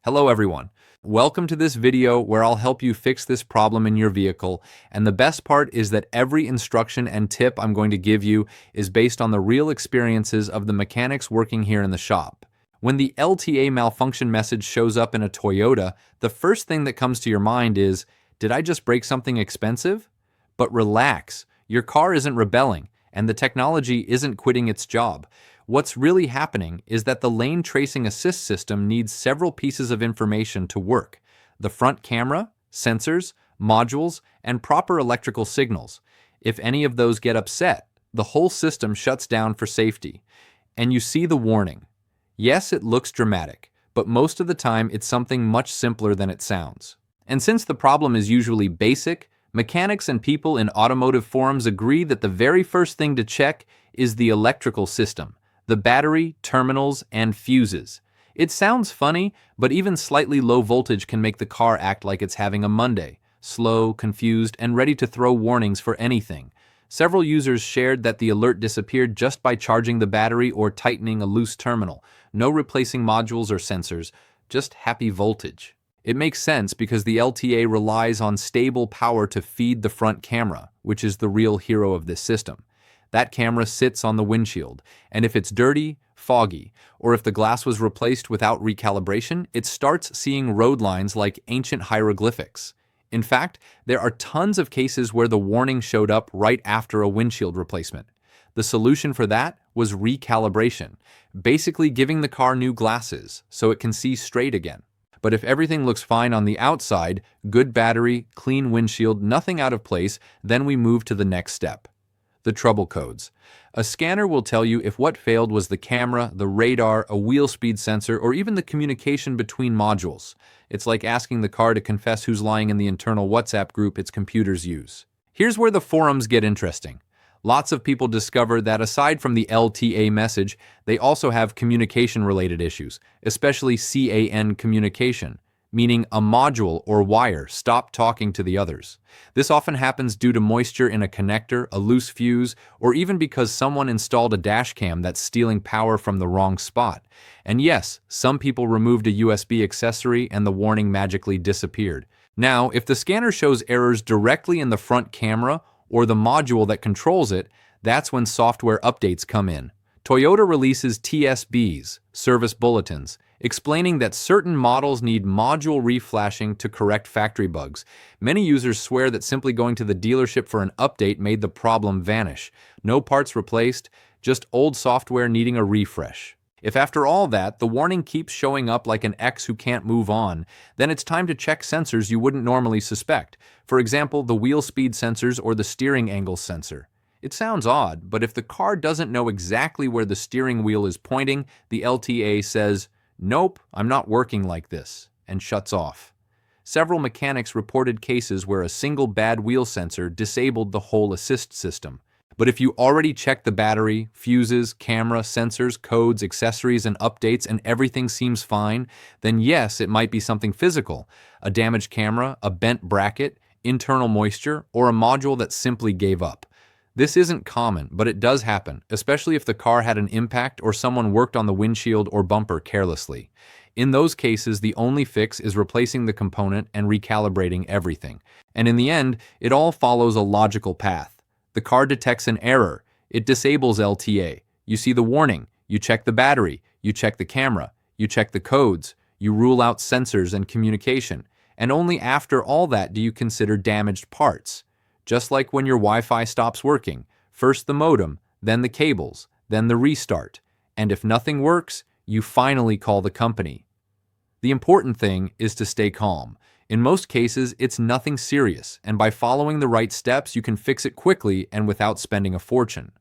Hello everyone. Welcome to this video where I'll help you fix this problem in your vehicle, and the best part is that every instruction and tip I'm going to give you is based on the real experiences of the mechanics working here in the shop. When the LTA malfunction message shows up in a Toyota, the first thing that comes to your mind is, did I just break something expensive? But relax, your car isn't rebelling, and the technology isn't quitting its job. What's really happening is that the lane tracing assist system needs several pieces of information to work: the front camera, sensors, modules, and proper electrical signals. If any of those get upset, the whole system shuts down for safety. And you see the warning. Yes, it looks dramatic, but most of the time it's something much simpler than it sounds. And since the problem is usually basic, mechanics and people in automotive forums agree that the very first thing to check is the electrical system: the battery, terminals, and fuses. It sounds funny, but even slightly low voltage can make the car act like it's having a Monday, slow, confused, and ready to throw warnings for anything. Several users shared that the alert disappeared just by charging the battery or tightening a loose terminal. No replacing modules or sensors, just happy voltage. It makes sense because the LTA relies on stable power to feed the front camera, which is the real hero of this system. That camera sits on the windshield, and if it's dirty, foggy, or if the glass was replaced without recalibration, it starts seeing road lines like ancient hieroglyphics. In fact, there are tons of cases where the warning showed up right after a windshield replacement. The solution for that was recalibration, basically giving the car new glasses so it can see straight again. But if everything looks fine on the outside, good battery, clean windshield, nothing out of place, then we move to the next step: the trouble codes. A scanner will tell you if what failed was the camera, the radar, a wheel speed sensor, or even the communication between modules. It's like asking the car to confess who's lying in the internal WhatsApp group its computers use. Here's where the forums get interesting. Lots of people discover that aside from the LTA message, they also have communication-related issues, especially CAN communication, meaning a module or wire stopped talking to the others. This often happens due to moisture in a connector, a loose fuse, or even because someone installed a dash cam that's stealing power from the wrong spot. And yes, some people removed a USB accessory and the warning magically disappeared. Now, if the scanner shows errors directly in the front camera or the module that controls it, that's when software updates come in. Toyota releases TSBs, service bulletins, explaining that certain models need module reflashing to correct factory bugs. Many users swear that simply going to the dealership for an update made the problem vanish. No parts replaced, just old software needing a refresh. If after all that, the warning keeps showing up like an X who can't move on, then it's time to check sensors you wouldn't normally suspect. For example, the wheel speed sensors or the steering angle sensor. It sounds odd, but if the car doesn't know exactly where the steering wheel is pointing, the LTA says, "Nope, I'm not working like this," and shuts off. Several mechanics reported cases where a single bad wheel sensor disabled the whole assist system. But if you already checked the battery, fuses, camera, sensors, codes, accessories, and updates, and everything seems fine, then yes, it might be something physical: a damaged camera, a bent bracket, internal moisture, or a module that simply gave up. This isn't common, but it does happen, especially if the car had an impact or someone worked on the windshield or bumper carelessly. In those cases, the only fix is replacing the component and recalibrating everything. And in the end, it all follows a logical path. The car detects an error. It disables LTA. You see the warning. You check the battery. You check the camera. You check the codes. You rule out sensors and communication. And only after all that do you consider damaged parts. Just like when your Wi-Fi stops working. First the modem, then the cables, then the restart. And if nothing works, you finally call the company. The important thing is to stay calm. In most cases, it's nothing serious, and by following the right steps, you can fix it quickly and without spending a fortune.